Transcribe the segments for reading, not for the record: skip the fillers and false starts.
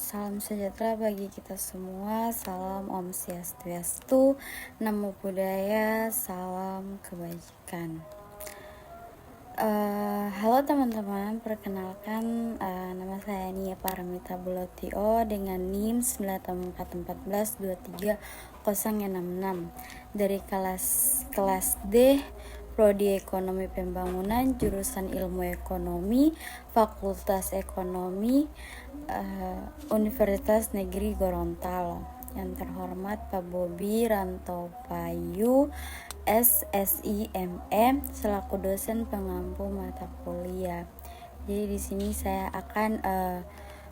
Salam sejahtera bagi kita semua. Salam Om Swastiastu, Namo Buddhaya, salam kebajikan. Halo teman-teman, perkenalkan nama saya Nia Paramita Bulotio dengan NIM 944142366 dari kelas D Prodi Ekonomi Pembangunan, jurusan Ilmu Ekonomi, Fakultas Ekonomi, Universitas Negeri Gorontalo. Yang terhormat Pak Bobi Rantopayu, SSIMM, selaku dosen pengampu mata kuliah. Jadi di sini saya akan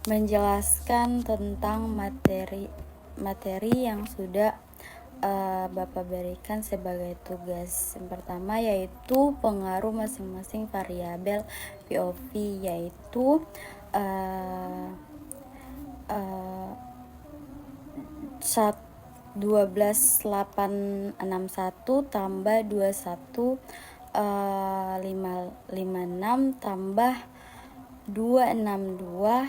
menjelaskan tentang materi yang sudah Bapak berikan sebagai tugas. Yang pertama yaitu pengaruh masing-masing variabel POV, yaitu 12.861 tambah 21.556 tambah 262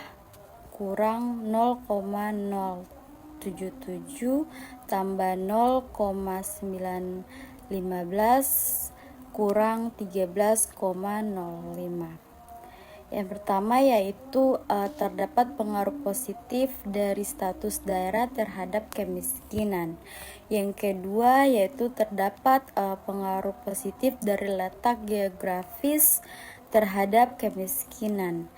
kurang 0,077 tambah 0,915 kurang 13,05. Yang pertama yaitu terdapat pengaruh positif dari status daerah terhadap kemiskinan. Yang kedua yaitu terdapat pengaruh positif dari letak geografis terhadap kemiskinan.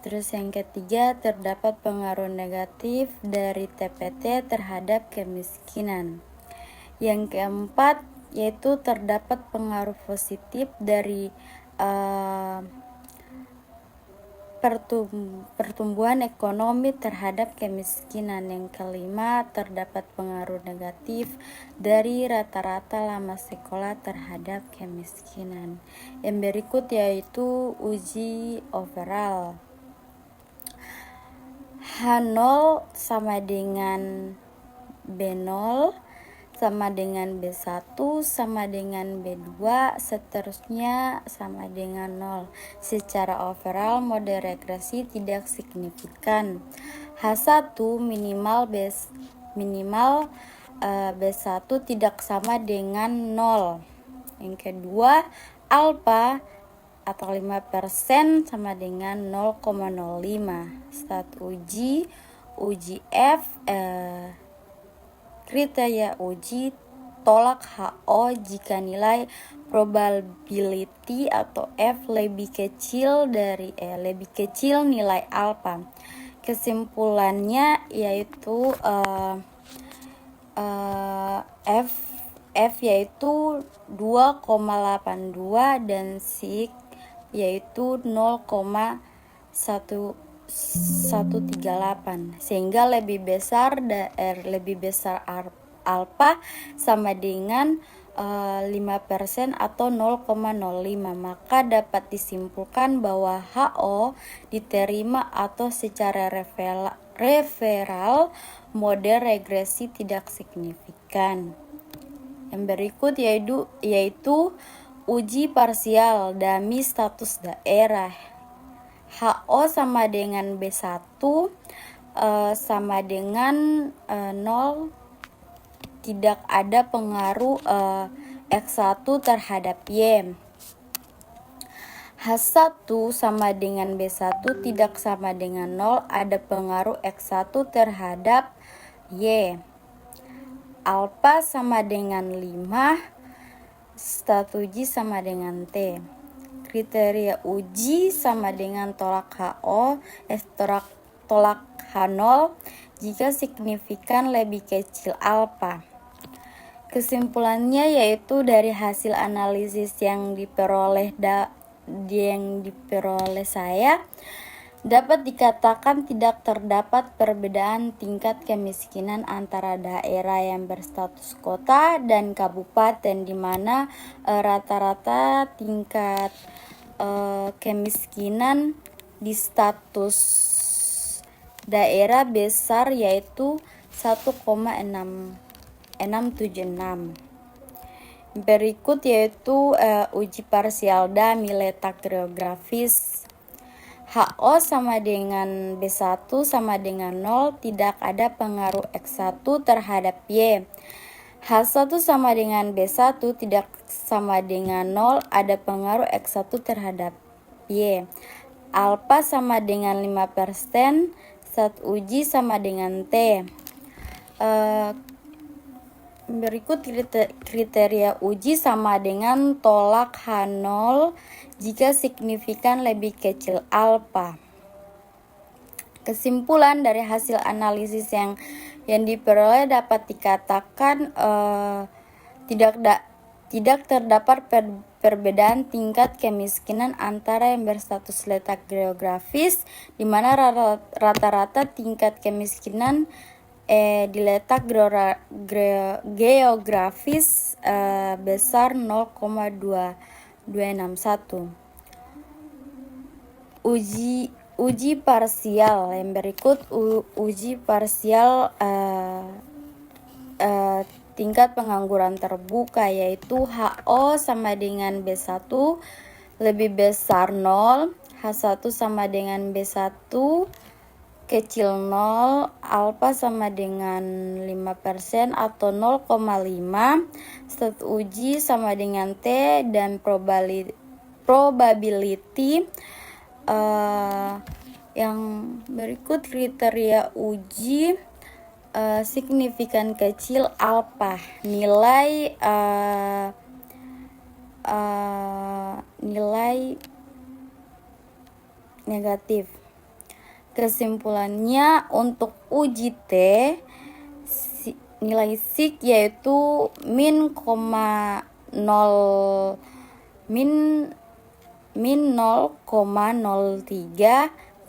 Terus yang ketiga terdapat pengaruh negatif dari TPT terhadap kemiskinan. Yang keempat yaitu terdapat pengaruh positif dari pertumbuhan ekonomi terhadap kemiskinan. Yang kelima terdapat pengaruh negatif dari rata-rata lama sekolah terhadap kemiskinan. Yang berikut yaitu uji overall. H0 sama dengan B0 sama dengan B1 sama dengan B2, seterusnya sama dengan 0. Secara overall mode regresi tidak signifikan. H1 minimal B1 tidak sama dengan 0. Yang kedua, alpha atau 5% sama dengan 0,05. Start uji F, kriteria uji tolak HO jika nilai probability atau F lebih kecil nilai alpha. Kesimpulannya yaitu F yaitu 2,82 dan SIG yaitu 0,138, sehingga lebih besar alpha sama dengan 5% atau 0,05, maka dapat disimpulkan bahwa HO diterima atau secara referral mode regresi tidak signifikan. Yang berikut yaitu uji parsial dummy status daerah. HO sama dengan B1 sama dengan 0, tidak ada pengaruh X1 terhadap Y. H1 sama dengan B1 tidak sama dengan 0, ada pengaruh X1 terhadap Y. Alpha sama dengan 5, stat uji sama dengan T. Kriteria uji sama dengan tolak HO, tolak H0 jika signifikan lebih kecil alpha. Kesimpulannya yaitu dari hasil analisis yang diperoleh saya, dapat dikatakan tidak terdapat perbedaan tingkat kemiskinan antara daerah yang berstatus kota dan kabupaten, di mana rata-rata tingkat kemiskinan di status daerah besar yaitu 1,676. Berikut yaitu uji parsial dummy letak geografis. HO sama dengan B1 sama dengan 0, tidak ada pengaruh X1 terhadap Y. H1 sama dengan B1 tidak sama dengan 0, ada pengaruh X1 terhadap Y. Alpha sama dengan 5%, saat uji sama dengan T. Berikut kriteria uji sama dengan tolak H0 jika signifikan lebih kecil alfa. Kesimpulan dari hasil analisis yang diperoleh dapat dikatakan tidak terdapat perbedaan tingkat kemiskinan antara yang berstatus letak geografis, di mana rata-rata tingkat kemiskinan di letak geografis besar 0,261. Uji parsial yang berikut. Uji parsial tingkat pengangguran terbuka, yaitu HO sama dengan B1 lebih besar 0, H1 sama dengan B1 kecil 0, alfa sama dengan 5% atau 0,5, stat uji sama dengan T, dan probability. Yang berikut kriteria uji signifikan kecil alfa, nilai negatif. Kesimpulannya, untuk uji T, nilai sig yaitu min 0,03,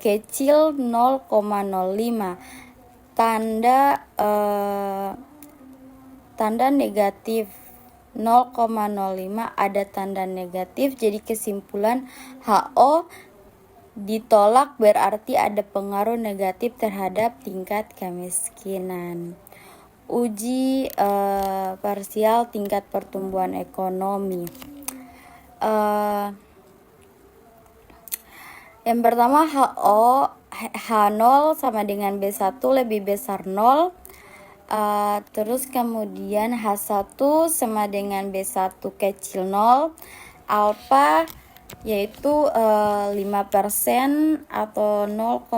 kecil 0,05. Tanda negatif 0,05, ada tanda negatif. Jadi kesimpulan HO ditolak berarti ada pengaruh negatif terhadap tingkat kemiskinan. Uji parsial tingkat pertumbuhan ekonomi. Yang pertama, H0 sama dengan B1 lebih besar 0. Terus kemudian H1 sama dengan B1 kecil 0. Alfa yaitu 5% atau 0,05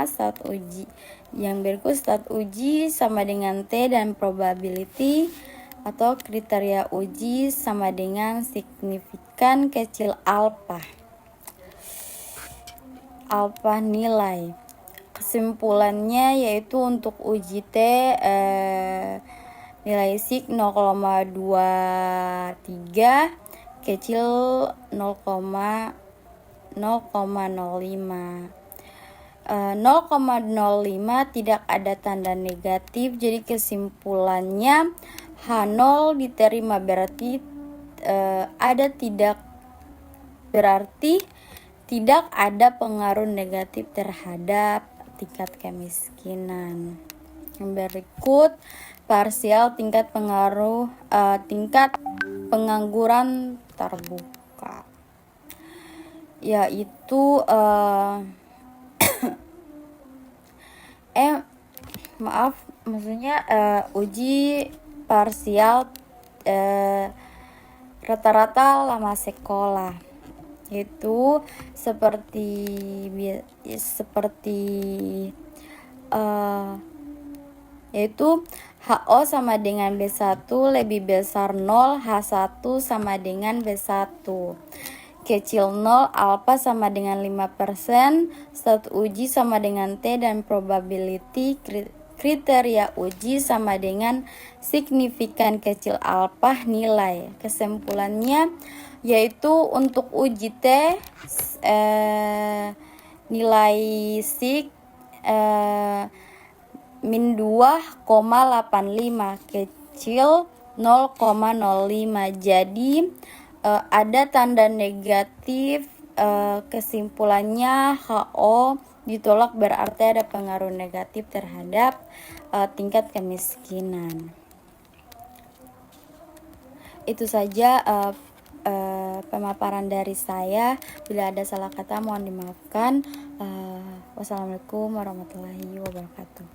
saat uji. Yang berikut saat uji sama dengan T, dan probability atau kriteria uji sama dengan signifikan kecil alfa. Alfa nilai. Kesimpulannya yaitu untuk uji T nilai sig 0,23, kecil 0,05. 0,05 tidak ada tanda negatif. Jadi kesimpulannya H0 diterima berarti tidak ada pengaruh negatif terhadap tingkat kemiskinan. Yang berikut parsial tingkat pengangguran terbuka, yaitu uji parsial rata-rata lama sekolah, yaitu yaitu HO sama dengan B1 lebih besar 0, H1 sama dengan B1 kecil 0, alfa sama dengan 5%, stat uji sama dengan T, dan probability kriteria uji sama dengan signifikan kecil alfa nilai. Kesimpulannya yaitu untuk uji T nilai sig min 2,85, kecil 0,05. Jadi ada tanda negatif. Kesimpulannya HO ditolak berarti ada pengaruh negatif terhadap tingkat kemiskinan. Itu saja pemaparan dari saya. Bila ada salah kata mohon dimaafkan. Wassalamualaikum warahmatullahi wabarakatuh.